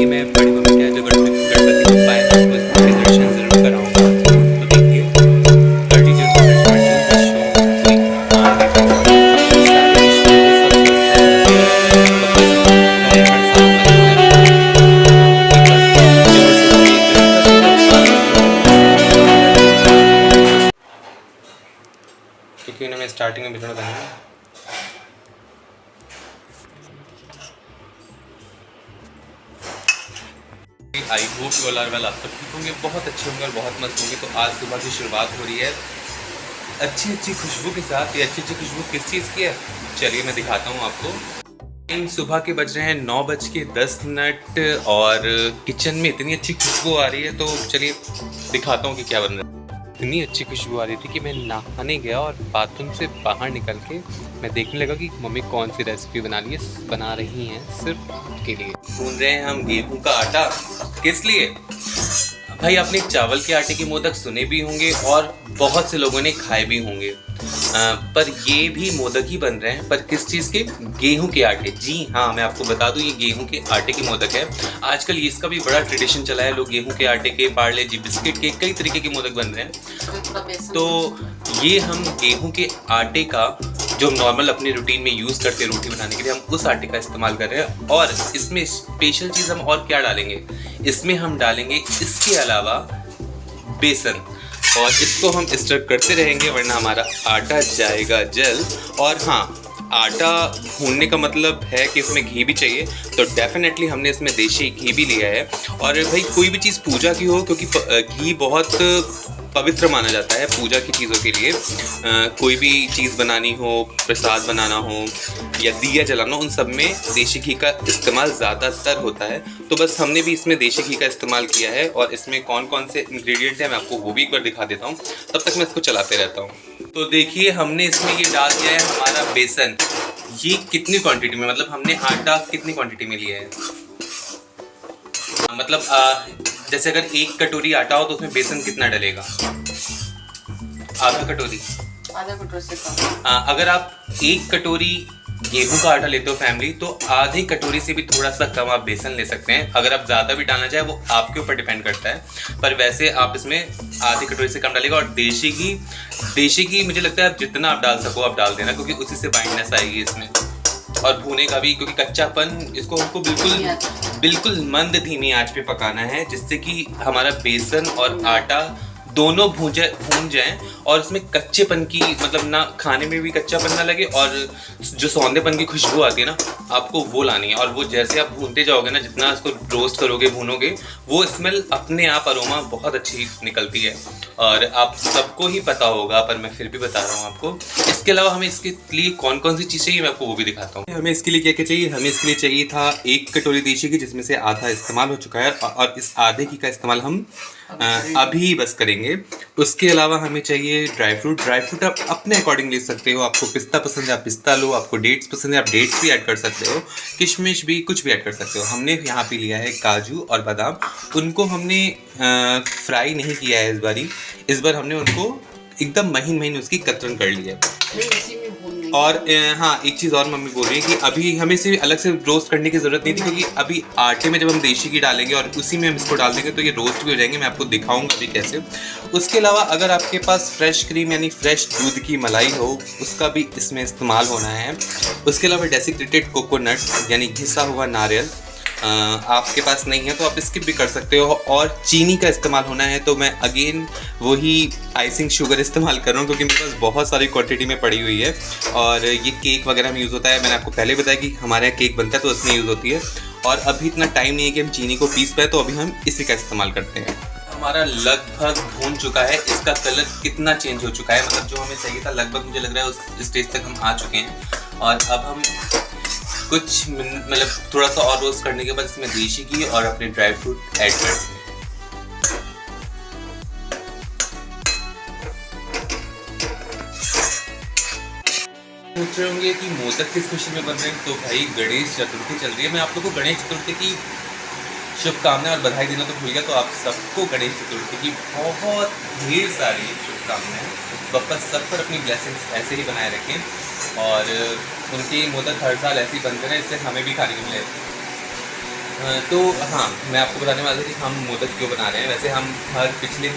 कि मैं बड़ी मम्मी के यहाँ जो गणपति बप्पा है ना उसको इसके दर्शन ज़रूर कराऊँगा। तो देखिए 30 June से स्टार्ट हुई है शो पूरी आगे तक अपने सारे रिश्तों को सब बोलता है कि बप्पा जी पहले हर साल बनता है। तो एक बार जोर से बोलिए गणपति बप्पा क्योंकि उन्हें मैं स्टार्टिंग में बिगड़ बनाया। I hope you all are well, आप सब ठीक होंगे, बहुत अच्छे होंगे और बहुत मस्त होंगे। तो आज सुबह की शुरुआत हो रही है अच्छी अच्छी खुशबू के साथ। ये अच्छी अच्छी खुशबू किस चीज़ की है चलिए मैं दिखाता हूँ आपको। टाइम सुबह के बज रहे हैं 9:10 और किचन में इतनी अच्छी खुशबू आ रही है तो चलिए दिखाता हूँ कि क्या बन रहा है। इतनी अच्छी खुशबू आ रही थी कि मैं नहाने गया और बाथरूम से बाहर निकल के मैं देखने लगा कि मम्मी कौन सी रेसिपी बना रही हैं सिर्फ के लिए। भून रहे हैं हम गेहूं का आटा। किस लिए भाई? आपने चावल के आटे के मोदक सुने भी होंगे और बहुत से लोगों ने खाए भी होंगे, पर ये भी मोदक ही बन रहे हैं, पर किस चीज़ के? गेहूं के आटे। जी हाँ, मैं आपको बता दूं ये गेहूं के आटे के मोदक है। आजकल इसका भी बड़ा ट्रेडिशन चला है, लोग गेहूं के आटे के, पार्ले जी बिस्किट के, कई तरीके के मोदक बन रहे हैं। तो ये हम गेहूं के आटे का जो नॉर्मल अपने रूटीन में यूज़ करते हैं रोटी बनाने के लिए, हम उस आटे का इस्तेमाल कर रहे हैं। और इसमें स्पेशल चीज़ हम और क्या डालेंगे? इसमें हम डालेंगे इसके अलावा बेसन, और इसको हम स्टर करते रहेंगे वरना हमारा आटा जाएगा जल। और हाँ, आटा भूनने का मतलब है कि इसमें घी भी चाहिए, तो डेफिनेटली हमने इसमें देसी घी भी लिया है। और भाई कोई भी चीज़ पूजा की हो, क्योंकि घी बहुत पवित्र माना जाता है पूजा की चीज़ों के लिए। कोई भी चीज़ बनानी हो, प्रसाद बनाना हो या दिया जलाना हो, उन सब में देसी घी का इस्तेमाल ज़्यादातर होता है। तो बस हमने भी इसमें देसी घी का इस्तेमाल किया है। और इसमें कौन कौन से इंग्रेडिएंट हैं मैं आपको वो भी एक बार दिखा देता हूँ, तब तक मैं इसको चलाते रहता हूँ। तो देखिए हमने इसमें ये डाल दिया है हमारा बेसन। ये कितनी क्वांटिटी में, मतलब हमने आटा कितनी क्वांटिटी में लिया है? मतलब जैसे अगर 1 कटोरी आटा हो तो उसमें बेसन कितना डलेगा? आधा कटोरी से कम। अगर आप 1 कटोरी गेहूं का आटा लेते हो फैमिली, तो आधी कटोरी से भी थोड़ा सा कम आप बेसन ले सकते हैं। अगर आप ज़्यादा भी डालना चाहे वो आपके ऊपर डिपेंड करता है, पर वैसे आप इसमें आधी कटोरी से कम डालेगा। और देशी घी मुझे लगता है आप जितना आप डाल सको आप डाल देना, क्योंकि उसी से बाइंडनेस आएगी इसमें। और भूने का भी, क्योंकि कच्चापन इसको हमको बिल्कुल मंद धीमी आंच पे पकाना है, जिससे कि हमारा बेसन और आटा दोनों भून जाएं और उसमें कच्चेपन की, मतलब ना खाने में भी कच्चापन ना लगे, और जो सौंधेपन की खुशबू आती है ना, आपको वो लानी है। और वो जैसे आप भूनते जाओगे ना, जितना इसको रोस्ट करोगे, भूनोगे, वो स्मेल अपने आप, अरोमा बहुत अच्छी निकलती है। और आप सबको ही पता होगा, पर मैं फिर भी बता रहा हूँ आपको। इसके अलावा हमें इसके लिए कौन कौन सी चीज़ चाहिए मैं आपको वो भी दिखाता हूँ। हमें इसके लिए क्या क्या चाहिए? हमें इसके लिए चाहिए था 1 कटोरी देशी घी, जिसमें से आधा इस्तेमाल हो चुका है, और इस आधे घी का इस्तेमाल हम अभी बस करेंगे। उसके अलावा हमें चाहिए ड्राई फ्रूट आप अपने अकॉर्डिंग ले सकते हो। आपको पिस्ता पसंद है आप पिस्ता लो, आपको डेट्स पसंद है आप डेट्स भी ऐड कर सकते हो, किशमिश भी, कुछ भी ऐड कर सकते हो। हमने यहाँ पे लिया है काजू और बादाम। उनको हमने फ्राई नहीं किया है इस बार हमने उनको एकदम महीन उसकी कतरन कर लिया है। और हाँ, एक चीज़ और मम्मी बोल रही है कि अभी हमें इसे अलग से रोस्ट करने की ज़रूरत नहीं थी, क्योंकि अभी आटे में जब हम देशी घी डालेंगे और उसी में हम इसको डाल देंगे तो ये रोस्ट भी हो जाएंगे। मैं आपको दिखाऊंगा अभी कैसे। उसके अलावा अगर आपके पास फ्रेश क्रीम यानी फ्रेश दूध की मलाई हो, उसका भी इसमें इस्तेमाल होना है। उसके अलावा डेसिकेटेड कोकोनट यानी घिसा हुआ नारियल आपके पास नहीं है तो आप स्किप भी कर सकते हो। और चीनी का इस्तेमाल होना है, तो मैं अगेन वही आइसिंग शुगर इस्तेमाल कर रहा हूँ, क्योंकि मेरे पास बहुत सारी क्वांटिटी में पड़ी हुई है। और ये केक वगैरह में यूज़ होता है। मैंने आपको पहले बताया कि हमारे यहाँ केक बनता है तो उसमें यूज़ होती है। और अभी इतना टाइम नहीं है कि हम चीनी को पीस पाए, तो अभी हम इसी का इस्तेमाल करते हैं। हमारा लगभग भून चुका है। इसका कलर कितना चेंज हो चुका है, मतलब जो हमें चाहिए था लगभग मुझे लग रहा है उस स्टेज तक हम आ चुके हैं। और अब हम कुछ मतलब थोड़ा सा और रोस्ट करने के बाद इसमें देशी घी और अपने ड्राई फ्रूट ऐड कर देंगे। पूछ रहे होंगे कि मोदक किस खुशी में बन रहे हैं, तो भाई गणेश चतुर्थी चल रही है। मैं आप लोगों को गणेश चतुर्थी की शुभकामनाएं और बधाई देना तो भूल गया, तो आप सबको गणेश चतुर्थी की बहुत ढेर सारी शुभकामनाएं। बप्पा सब पर अपनी ब्लेसिंग्स ऐसे ही बनाए रखें और उनके मोदक हर साल ऐसे ही बनते रहे, इससे हमें भी खाने को मिले। तो हाँ, मैं आपको बताने वाला था कि हम मोदक क्यों बना रहे हैं। वैसे हम हर पिछले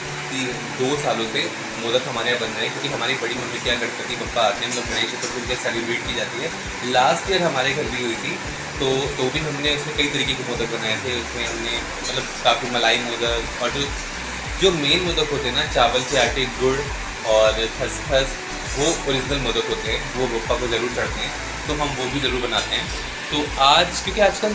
2 सालों से मोदक हमारे यहाँ बन रहे हैं, क्योंकि हमारी बड़ी मम्मी के यहाँ गणपति बप्पा आते हैं, मतलब गणेश चतुर्थी सेलिब्रेट की जाती है। लास्ट ईयर हमारे घर भी हुई थी, तो भी हमने उसमें कई तरीके के मोदक बनाए थे। उसमें हमने मतलब काफ़ी मलाई मोदक, और जो मेन मोदक होते हैं ना, चावल के आटे, गुड़ और खसखस, वो ओरिजिनल मोदक होते हैं, वो बप्पा को ज़रूर चढ़ते हैं, तो हम वो भी ज़रूर बनाते हैं। तो आज क्योंकि आजकल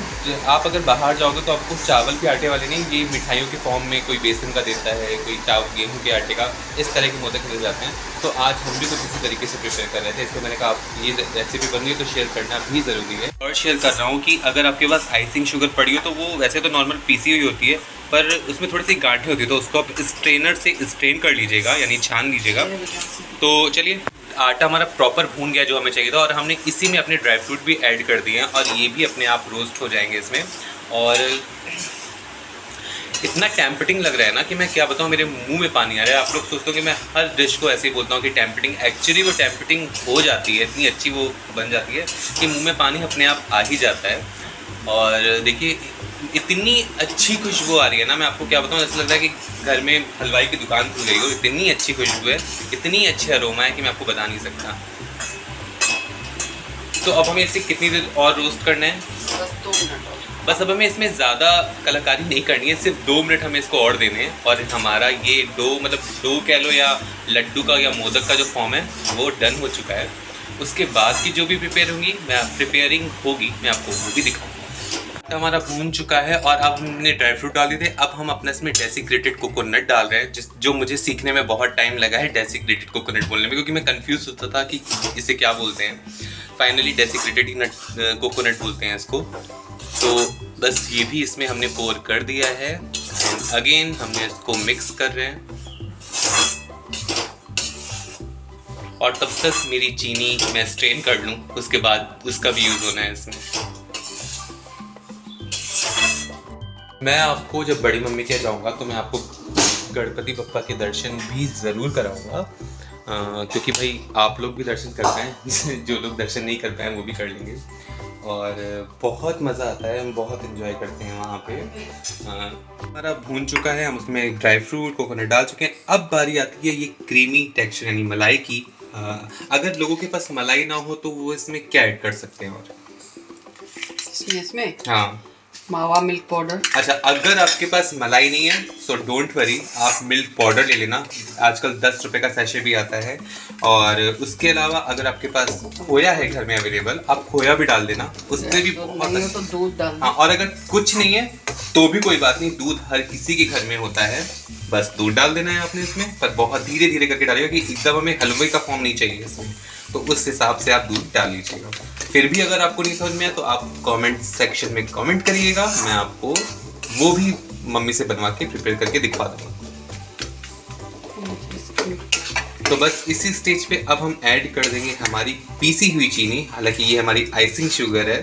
आप अगर बाहर जाओगे तो आपको चावल के आटे वाले नहीं, ये मिठाइयों के फॉर्म में कोई बेसन का देता है, कोई गेहूं के आटे का, इस तरह के मोदक मिल जाते हैं। तो आज हम भी कुछ इसी तरीके से प्रिपेयर कर रहे थे, इसको मैंने कहा आप ये रेसिपी बन रही है तो शेयर करना भी ज़रूरी है। और शेयर कर रहा हूँ कि अगर आपके पास आइसिंग शुगर पड़ी हो तो वो वैसे तो नॉर्मल पीसी हुई होती है, पर उसमें थोड़ी सी गांठें होती है, तो उसको आप स्ट्रेनर से स्ट्रेन कर लीजिएगा, यानी छान लीजिएगा। तो चलिए, आटा हमारा प्रॉपर भून गया जो हमें चाहिए था, और हमने इसी में अपने ड्राई फ्रूट भी ऐड कर दिए हैं, और ये भी अपने आप रोस्ट हो जाएंगे इसमें। और इतना टेम्पटिंग लग रहा है ना कि मैं क्या बताऊँ, मेरे मुंह में पानी आ रहा है। आप लोग सोचते हो कि मैं हर डिश को ऐसे ही बोलता हूँ कि टेम्पटिंग, एक्चुअली वो टेम्पटिंग हो जाती है, इतनी अच्छी वो बन जाती है कि मुँह में पानी अपने आप आ ही जाता है। और देखिए, इतनी अच्छी खुशबू आ रही है ना, मैं आपको क्या बताऊँ, ऐसा लग रहा है कि घर में हलवाई की दुकान खुल गई हो, इतनी अच्छी खुशबू है, इतनी अच्छी अरोमा है कि मैं आपको बता नहीं सकता। तो अब हमें इसे कितनी देर और रोस्ट करना है? बस 2 मिनट और। बस अब हमें इसमें ज़्यादा कलाकारी नहीं करनी है, सिर्फ 2 मिनट हमें इसको और देने हैं, और हमारा ये डो, मतलब डो कह लो या लड्डू का या मोदक का जो फॉर्म है वो डन हो चुका है। उसके बाद की जो भी प्रिपेयरिंग होगी मैं आपको वो भी दिखाऊँगा। हमारा भून चुका है, और अब हमने ड्राई फ्रूट डाल दिए थे। अब हम अपने इसमें डेसिक्रेटेड कोकोनट डाल रहे हैं, जो मुझे सीखने में बहुत टाइम लगा है डेसिक्रेटेड कोकोनट बोलने में, क्योंकि मैं कंफ्यूज होता था कि इसे क्या बोलते हैं। फाइनली डेसिक्रेटेड कोकोनट बोलते हैं इसको। तो बस ये भी इसमें हमने पोर कर दिया है, एंड अगेन हमने इसको मिक्स कर रहे हैं। और तब तक मेरी चीनी मैं स्ट्रेन कर लूँ, उसके बाद उसका भी यूज़ होना है इसमें। मैं आपको जब बड़ी मम्मी के जाऊंगा तो मैं आपको गणपति बप्पा के दर्शन भी ज़रूर कराऊंगा, क्योंकि भाई आप लोग भी दर्शन कर पाएँ जो लोग दर्शन नहीं कर पाए वो भी कर लेंगे। और बहुत मज़ा आता है, हम बहुत एंजॉय करते हैं वहाँ पे। हमारा भून चुका है, हम उसमें ड्राई फ्रूट कोकोनट डाल चुके हैं। अब बारी आती है ये क्रीमी टेक्सचर यानी मलाई की। अगर लोगों के पास मलाई ना हो तो वो इसमें क्या ऐड कर सकते हैं? और इसमें हाँ, मावा मिल्क पाउडर। अच्छा, अगर आपके पास मलाई नहीं है सो डोंट वरी, आप मिल्क पाउडर ले लेना। आजकल 10 रुपये का सैशे भी आता है। और उसके अलावा अगर आपके पास खोया है घर में अवेलेबल, आप खोया भी डाल देना, उससे भी बहुत नहीं हो तो दूध डाल। हाँ, और अगर कुछ नहीं है तो भी कोई बात नहीं, दूध हर किसी के घर में होता है, बस दूध डाल देना है आपने इसमें। पर बहुत धीरे धीरे करके डालिएगा कि एकदम हमें हलवे का फॉर्म नहीं चाहिए इसमें, तो उस हिसाब से आप दूध डाल लीजिएगा। फिर भी अगर आपको नहीं समझ में आए तो आप कमेंट सेक्शन में कमेंट करिएगा, मैं आपको वो भी मम्मी से बनवा के प्रिपेयर करके दिखवा दूँगा। तो बस इसी स्टेज पे अब हम ऐड कर देंगे हमारी पीसी हुई चीनी, हालांकि ये हमारी आइसिंग शुगर है,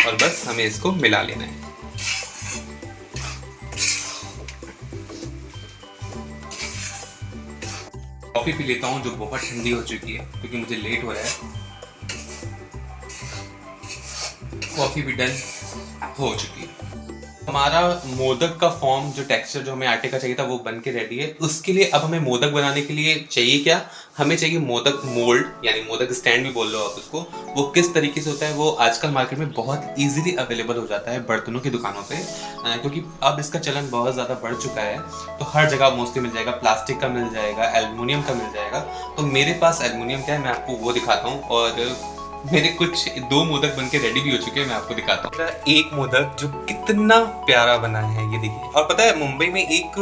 और बस हमें इसको मिला लेना है। कॉफ़ी पी लेता हूँ जो बहुत ठंडी हो चुकी है, क्योंकि मुझे लेट हो रहा है। कॉफ़ी भी डन हो चुकी है। हमारा मोदक का फॉर्म, जो टेक्सचर जो हमें आटे का चाहिए था वो बन के रेडी है। उसके लिए अब हमें मोदक बनाने के लिए चाहिए क्या? हमें चाहिए मोदक मोल्ड, यानी मोदक स्टैंड भी बोल लो आप उसको। वो किस तरीके से होता है, वो आजकल मार्केट में बहुत इजीली अवेलेबल हो जाता है बर्तनों की दुकानों पे, क्योंकि अब इसका चलन बहुत ज़्यादा बढ़ चुका है। तो हर जगह मोस्टली मिल जाएगा, प्लास्टिक का मिल जाएगा, एल्युमिनियम का मिल जाएगा। तो मेरे पास एल्युमिनियम का है, मैं आपको वो दिखाता हूँ। और मेरे कुछ 2 मोदक बनके रेडी भी हो चुके हैं, मैं आपको दिखाता हूँ। एक मोदक जो कितना प्यारा बना है, ये देखिए। और पता है, मुंबई में एक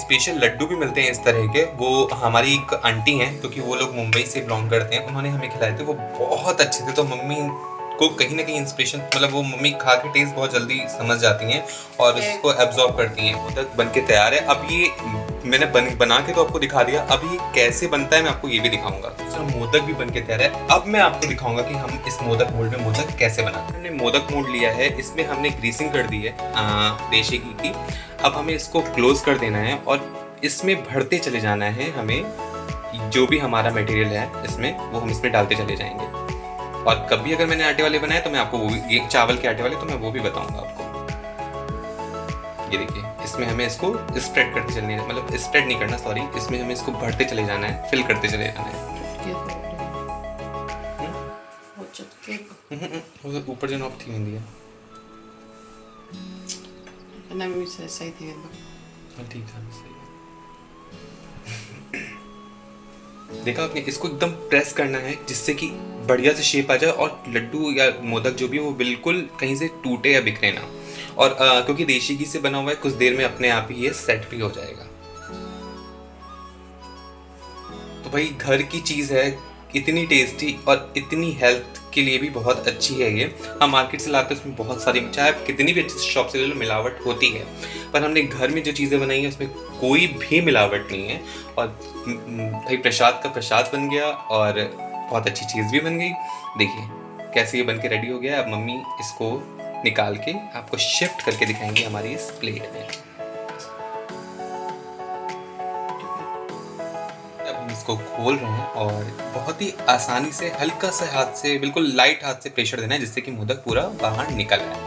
स्पेशल लड्डू भी मिलते हैं इस तरह के, वो हमारी एक आंटी हैं, क्योंकि वो लोग मुंबई से बिलोंग करते हैं, उन्होंने हमें खिलाए थे, वो बहुत अच्छे थे। तो मम्मी को कहीं ना कहीं इंस्पिरेशन, मतलब वो मम्मी खा के टेस्ट बहुत जल्दी समझ जाती हैं और उसको एब्जॉर्ब करती हैं। मोदक बन के तैयार है। अब ये मैंने बना के तो आपको दिखा दिया, अब ये कैसे बनता है मैं आपको ये भी दिखाऊंगा। तो मोदक भी बन के तैयार है। अब मैं आपको दिखाऊंगा कि हम इस मोदक मोल्ड में मोदक कैसे बनाते हैं। हमने मोदक मोल्ड लिया है, इसमें हमने ग्रीसिंग कर दी है देशी घी की। अब हमें इसको क्लोज कर देना है और इसमें भरते चले जाना है। हमें जो भी हमारा मटेरियल है इसमें, वो हम इसमें डालते चले जाएंगे। और कभी अगर मैंने आटे वाले बनाए तो मैं आपको वो भी, ये चावल के आटे वाले, तो मैं वो भी बताऊंगा आपको। ये देखिए, इसमें हमें इसको स्प्रेड करते चलने, मतलब स्प्रेड नहीं करना, सॉरी, इसमें हमें इसको भरते चले जाना है, फिल करते चले जाना है। ऊपर जो नॉब थी हिंदी है सही थी, ठीक था, सही है। देखा आपने, इसको एकदम प्रेस करना है जिससे कि बढ़िया से शेप आ जाए और लड्डू या मोदक जो भी हो वो बिल्कुल कहीं से टूटे या बिखरे ना। और क्योंकि देशी घी से बना हुआ है, कुछ देर में अपने आप ही ये सेट भी हो जाएगा। तो भाई घर की चीज़ है, इतनी टेस्टी और इतनी हेल्थ के लिए भी बहुत अच्छी है ये। हम मार्केट से लाते हैं, उसमें बहुत सारी, चाहे आप कितनी भी अच्छी शॉप से ले लो, मिलावट होती है, पर हमने घर में जो चीज़ें बनाई हैं उसमें कोई भी मिलावट नहीं है। और भाई प्रसाद का प्रसाद बन गया और बहुत अच्छी चीज़ भी बन गई। देखिए कैसे ये बन के रेडी हो गया है। अब मम्मी इसको निकाल के आपको शिफ्ट करके दिखाएंगे हमारी इस प्लेट में। अब हम इसको खोल रहे हैं और बहुत ही आसानी से, हल्का सा हाथ से, बिल्कुल लाइट हाथ से प्रेशर देना है जिससे कि मोदक पूरा बाहर निकल आए।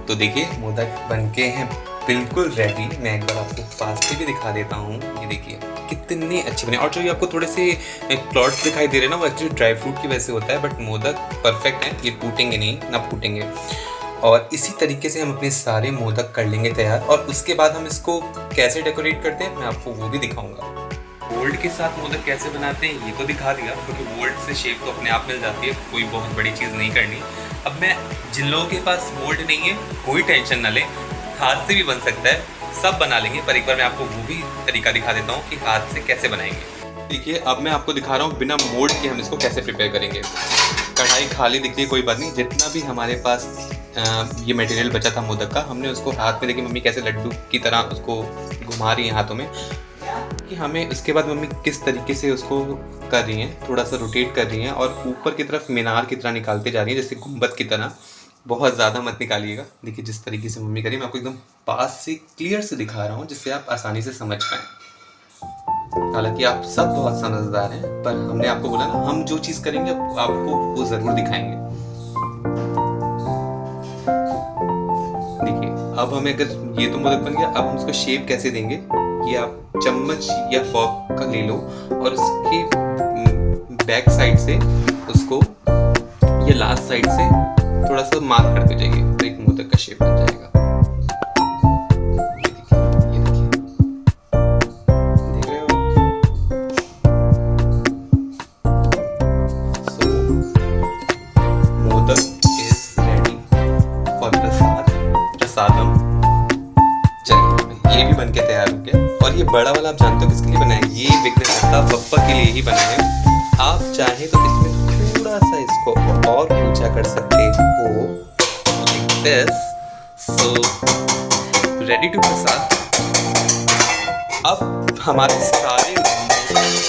तो देखिए मोदक बनके हैं बिल्कुल रेडी। मैं एक बार आपको पास से भी दिखा देता हूँ। ये देखिए कितने अच्छे बने। और जो ये आपको थोड़े से क्लॉट्स दिखाई दे रहे हैं ना, वो एक्चुअली ड्राई फ्रूट की वजह से होता है, बट मोदक परफेक्ट है, ये टूटेंगे नहीं, ना फूटेंगे। और इसी तरीके से हम अपने सारे मोदक कर लेंगे तैयार। और उसके बाद हम इसको कैसे डेकोरेट करते हैं मैं आपको वो भी दिखाऊंगा। मोल्ड के साथ मोदक कैसे बनाते हैं ये तो दिखा दिया, क्योंकि मोल्ड से शेप तो अपने आप मिल जाती है, कोई बहुत बड़ी चीज़ नहीं करनी। अब मैं जिन लोगों के पास मोल्ड नहीं है कोई टेंशन ना लें, हाथ से भी बन सकता है, सब बना लेंगे। पर एक बार मैं आपको वो भी तरीका दिखा देता हूँ कि हाथ से कैसे बनाएंगे। देखिए अब मैं आपको दिखा रहा हूँ बिना मोल्ड के हम इसको कैसे प्रिपेयर करेंगे। कढ़ाई खाली दिख रही है, कोई बात नहीं। जितना भी हमारे पास ये मटेरियल बचा था मोदक का, हमने उसको हाथ में, देखिए मम्मी कैसे लड्डू की तरह उसको घुमा रही है हाथों में, कि हमें उसके बाद मम्मी किस तरीके से उसको कर रही हैं, थोड़ा सा रोटेट कर रही हैं और ऊपर की तरफ मीनार की तरह निकालते जा रही हैं, जैसे गुंबद की तरह। बहुत ज़्यादा मत निकालिएगा। देखिए जिस तरीके से मम्मी करी, मैं आपको एकदम पास से क्लियर से दिखा रहा हूँ जिससे आप आसानी से समझ पाएँ। हालांकि आप सब बहुत समझदार हैं, पर हमने आपको बोला ना, हम जो चीज़ करेंगे आपको वो ज़रूर दिखाएंगे। देखिए अब हमें, अगर ये तो मोदक बन गया, अब हम उसको शेप कैसे देंगे, ये आप चम्मच या फॉर्क का ले लो और उसके बैक साइड से उसको या लास्ट साइड से थोड़ा सा मार्क करते जाइए, तो एक मोदक का शेप बन जाएगा। ये देखिए, देख रहे हो? So, modak is ready for प्रसादम। चलिए ये भी बन के तैयार हो गया। और ये बड़ा वाला आप जानते हो किसके लिए बना है? ये विघ्नहर्ता बप्पा के लिए ही बना है। आप चाहे तो इसमें थोड़ा सा इसको और ऊंचा कर सकते हो, like this. So ready to प्रसाद। अब हमारे सारे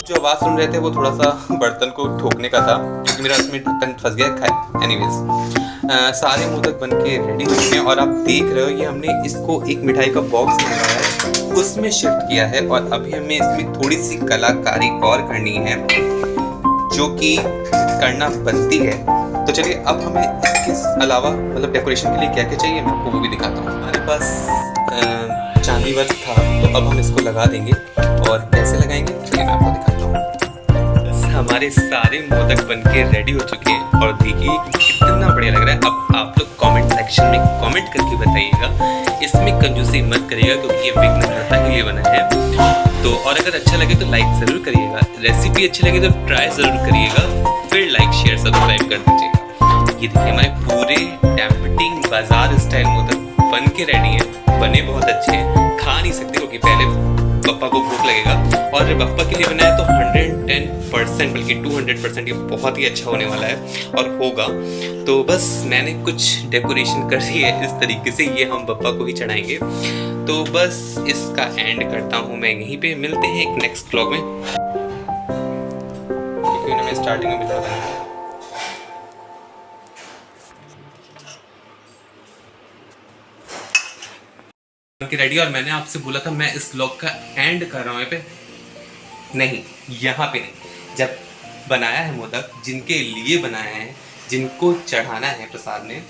जो आवाज़ सुन रहे थे वो थोड़ा सा बर्तन को ठोकने का था, क्योंकि मेरा उसमें ढक्कन फंस गया। एनीवेज सारे मोदक बन के रेडी हो गए हैं और आप देख रहे हो ये हमने इसको एक मिठाई का बॉक्स मंगाया है, उसमें शिफ्ट किया है। और अभी हमें इसमें थोड़ी सी कलाकारी और करनी है जो कि करना बनती है। तो चलिए अब हमें इसके अलावा, मतलब डेकोरेशन के लिए क्या क्या चाहिए मैं आपको वो भी दिखाता हूँ। हमारे पास चांदी वर्क था, तो अब हम इसको लगा देंगे। और कैसे लगाएंगे चलिए मैं आपको दिखाता हूँ। हमारे सारे मोदक बनके रेडी हो चुके हैं और देखिए कितना बढ़िया लग रहा है। अब आप लोग कमेंट सेक्शन में कमेंट करके बताइएगा, इसमें कंजूसी मत करिएगा क्योंकि ये विघ्नहर्ता के लिए बना है। तो और अगर अच्छा लगे तो लाइक ज़रूर करिएगा, रेसिपी अच्छी लगे तो ट्राई ज़रूर करिएगा, फिर लाइक शेयर सब्सक्राइब कर दीजिएगा। ये देखिए हमारे पूरे टेम्पटिंग बाजार स्टाइल मोदक बन के रेडी हैं। बने बहुत अच्छे हैं, खा नहीं सकते क्योंकि पहले पप्पा को भूख लगेगा। और जब पप्पा के लिए बनाया तो 110% बल्कि 200% ये बहुत ही अच्छा होने वाला है और होगा। तो बस मैंने कुछ डेकोरेशन कर दी है इस तरीके से, ये हम पप्पा को ही चढ़ाएंगे। तो बस इसका एंड करता हूँ मैं यहीं पे। मिलते हैं एक नेक्स्ट व्लॉग में, क्योंकि उन्हें मैं स्टार्टिंग में बता दूँ। रेडी। और मैंने आपसे बोला था मैं इस व्लॉग का एंड कर रहा हूँ यहाँ पे नहीं, यहाँ पे नहीं। जब बनाया है मोदक, जिनके लिए बनाया है, जिनको चढ़ाना है प्रसाद में,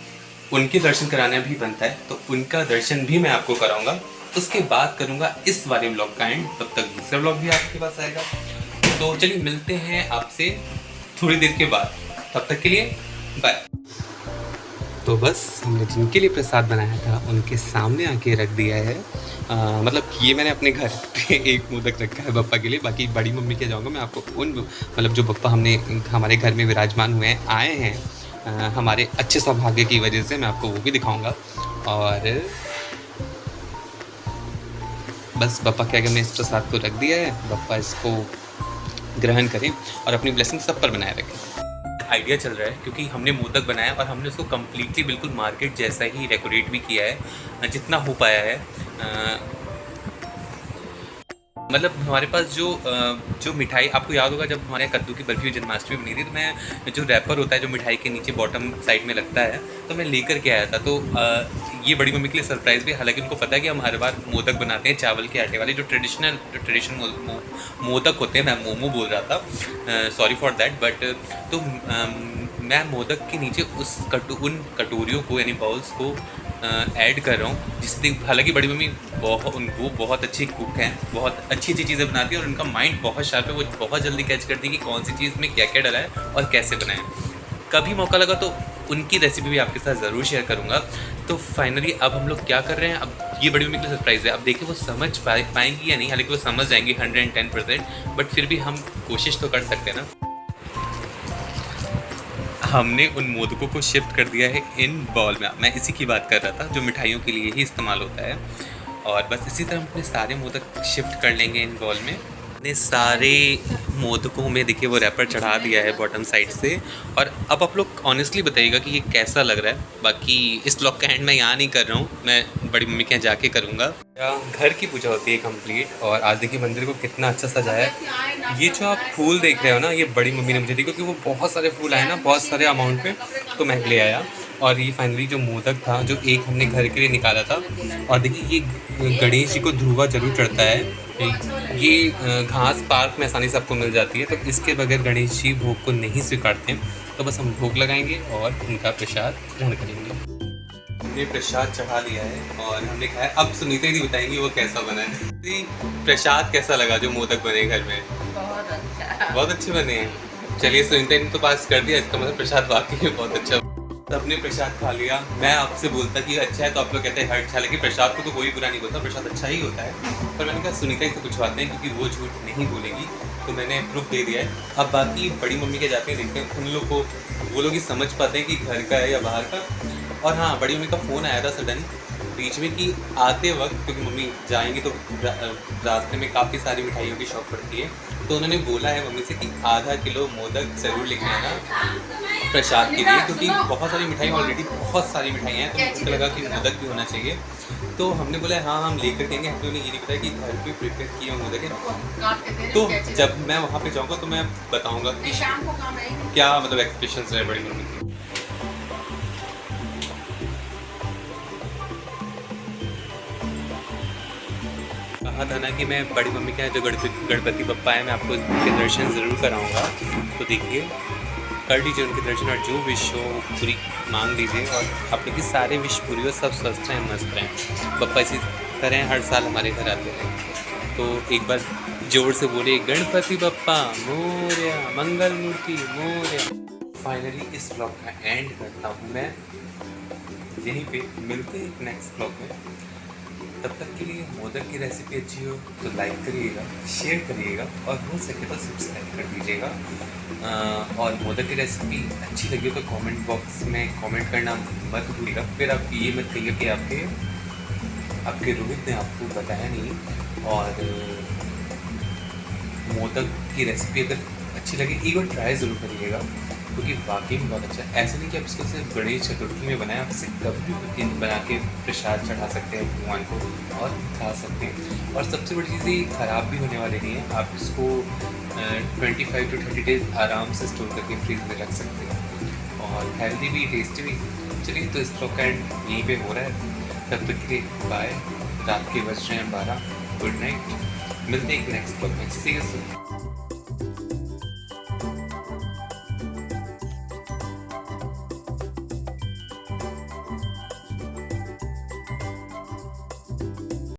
उनके दर्शन कराना भी बनता है, तो उनका दर्शन भी मैं आपको कराऊंगा। उसके बाद करूंगा इस वाले ब्लॉग का एंड, तब तक दूसरा ब्लॉग भी आपके पास आएगा। तो चलिए मिलते हैं आपसे थोड़ी देर के बाद, तब तक के लिए बाय। तो बस हमने जिनके लिए प्रसाद बनाया था उनके सामने आके रख दिया है। मतलब ये मैंने अपने घर पे एक मोदक रखा है बप्पा के लिए, बाकी बड़ी मम्मी के जाऊँगा मैं आपको उन मतलब जो बप्पा हमारे घर में विराजमान हुए हैं, आए हैं हमारे अच्छे सौभाग्य की वजह से, मैं आपको वो भी दिखाऊंगा। और बस बप्पा के आगे हमने इस प्रसाद को रख दिया है, बप्पा इसको ग्रहण करें और अपनी ब्लेसिंग सब पर बनाए रखें। आइडिया चल रहा है क्योंकि हमने मोदक बनाया और हमने उसको कम्प्लीटली बिल्कुल मार्केट जैसा ही डेकोरेट भी किया है जितना हो पाया है। मतलब हमारे पास जो मिठाई, आपको याद होगा जब हमारे कद्दू की बर्फी जन्माष्टमी बनी थी, तो मैं जो रैपर होता है जो मिठाई के नीचे बॉटम साइड में लगता है, तो मैं लेकर के आया था। तो ये बड़ी मम्मी के लिए सरप्राइज़ भी, हालांकि उनको पता है कि हम हर बार मोदक बनाते हैं चावल के आटे वाले, जो ट्रेडिशनल मोदक होते हैं। मैं मोमो बोल रहा था, सॉरी फॉर दैट। बट तो मैं मोदक के नीचे उन कटोरियों को यानी बाउल्स को ऐड कर रहा हूँ, जिससे हालांकि बड़ी मम्मी वो बहुत अच्छी कुक हैं, बहुत अच्छी चीज़ें बनाती है और उनका माइंड बहुत शार्प है। वो बहुत जल्दी कैच करती है कि कौन सी चीज़ में क्या क्या डला है और कैसे बनाएं। कभी मौका लगा तो उनकी रेसिपी भी आपके साथ ज़रूर शेयर करूँगा। तो फाइनली अब हम लोग क्या कर रहे हैं, अब ये बड़ी मम्मी के लिए सरप्राइज़ है। अब देखिए वो समझ पाएंगी या नहीं, हालांकि वो समझ जाएंगी 110%, बट फिर भी हम कोशिश तो कर सकते हैं ना। हमने उन मोदकों को शिफ्ट कर दिया है इन बॉल में। मैं इसी की बात कर रहा था जो मिठाइयों के लिए ही इस्तेमाल होता है। और बस इसी तरह हम अपने सारे मोदक शिफ्ट कर लेंगे इन बॉल में। अपने सारे मोदकों में देखिए वो रैपर चढ़ा दिया है बॉटम साइड से। और अब आप लोग ऑनेस्टली बताइएगा कि ये कैसा लग रहा है। बाकी इस ब्लॉग का एंड मैं यहाँ नहीं कर रहा हूँ, मैं बड़ी मम्मी के यहाँ जाके करूँगा। घर की पूजा होती है कंप्लीट, और आज देखिए मंदिर को कितना अच्छा सजाया है। ये जो आप फूल देख रहे हो ना, ये बड़ी मम्मी ने मुझे दी, क्योंकि वो बहुत सारे फूल आए ना, बहुत सारे अमाउंट में, तो मैं ले आया। और ये फाइनली जो मोदक था, जो एक हमने घर के लिए निकाला था, और देखिए ये गणेश जी को ध्रुवा जरूर चढ़ता है। ये घास पार्क में आसानी से आपको मिल जाती है, तो इसके बगैर गणेश जी भोग को नहीं स्वीकारते। तो बस हम भोग लगाएंगे और उनका प्रसाद ग्रहण करेंगे। हमने प्रसाद चढ़ा लिया है और हमने खाया। अब सुनीता जी बताएंगी वो कैसा बना है। प्रसाद कैसा लगा जो मोदक बने घर में? बहुत अच्छे बने हैं। चलिए सुनीता ने तो पास कर दिया, इसका मतलब प्रसाद वाकई में बहुत अच्छा। सबने प्रसाद खा लिया। मैं आपसे बोलता कि अच्छा है तो आप लोग कहते हैं हर अच्छा, लेकिन प्रसाद को तो कोई बुरा नहीं बोलता, प्रसाद अच्छा ही होता है। पर मैंने कहा सुनीता से पूछवाते हैं क्योंकि वो झूठ नहीं बोलेगी, तो मैंने प्रूफ दे दिया है। अब बाकी बड़ी मम्मी के जाते हैं, देखते हैं उन लोग को, वो लोग ही समझ पाते हैं कि घर का है या बाहर का। और हाँ, बड़ी मम्मी का फ़ोन आया था सडन बीच में कि आते वक्त, क्योंकि मम्मी जाएंगी तो रास्ते में काफ़ी सारी मिठाइयों की शॉप पड़ती है, तो उन्होंने बोला है मम्मी से कि आधा किलो मोदक ज़रूर लेके आना प्रसाद के लिए, क्योंकि बहुत सारी मिठाई, ऑलरेडी बहुत सारी मिठाई हैं, तो मुझे लगा कि मोदक भी होना चाहिए। तो हमने बोला हाँ हम लेकर देंगे। हम लोगों ने ये नहीं बताया कि घर पे प्रिपेयर किया मोदक है। तो जब मैं वहाँ पे जाऊँगा तो मैं बताऊँगा कि क्या मतलब एक्सप्रेशंस रहे बड़ी मम्मी की। कहा था ना कि मैं बड़ी मम्मी के यहाँ जो गणपति बप्पा है, मैं आपको उनके दर्शन ज़रूर कराऊंगा। तो देखिए कर लीजिए उनके दर्शन, और जो विश हो पूरी मांग लीजिए, और अपने की सारे विश पूरी हो, सब स्वस्थ रहें, मस्त रहें। बप्पा इसी तरह हर साल हमारे घर आते हैं। तो एक बार जोर से बोले गणपति बप्पा मोरया, मंगल मूर्ति मोरया। फाइनली इस ब्लॉग का एंड करता हूँ मैं यहीं पे। मिलते हैं नेक्स्ट ब्लॉग में। तब तक के लिए मोदक की रेसिपी अच्छी हो तो लाइक करिएगा, शेयर करिएगा, और हो सके तो सब्सक्राइब कर दीजिएगा। और मोदक की रेसिपी अच्छी लगी हो तो कमेंट बॉक्स में कमेंट करना मत भूलिएगा। फिर आप ये मत कहिए कि आपके रोहित ने आपको बताया नहीं। और मोदक की रेसिपी अगर अच्छी लगे एक बार ट्राई ज़रूर करिएगा, क्योंकि वाकई में बहुत अच्छा है। ऐसे नहीं कि आप इसको सिर्फ गणेश चतुर्थी में बनाएं, आप इसे कभी भी बना के प्रसाद चढ़ा सकते हैं भगवान को और खा सकते हैं। और सबसे बड़ी चीज़ ये ख़राब भी होने वाली नहीं है, आप इसको 25 to 30 डेज आराम से स्टोर करके फ्रीज में रख सकते हैं, और हेल्दी भी, टेस्टी भी। चलिए तो इस ब्लॉग का एंड यहीं पे हो रहा है। तब तक के लिए बाय। रात के बज रहे हैं 12। Good night. मिलते हैं एक नेक्स्ट ब्लॉग में। सी यू सून।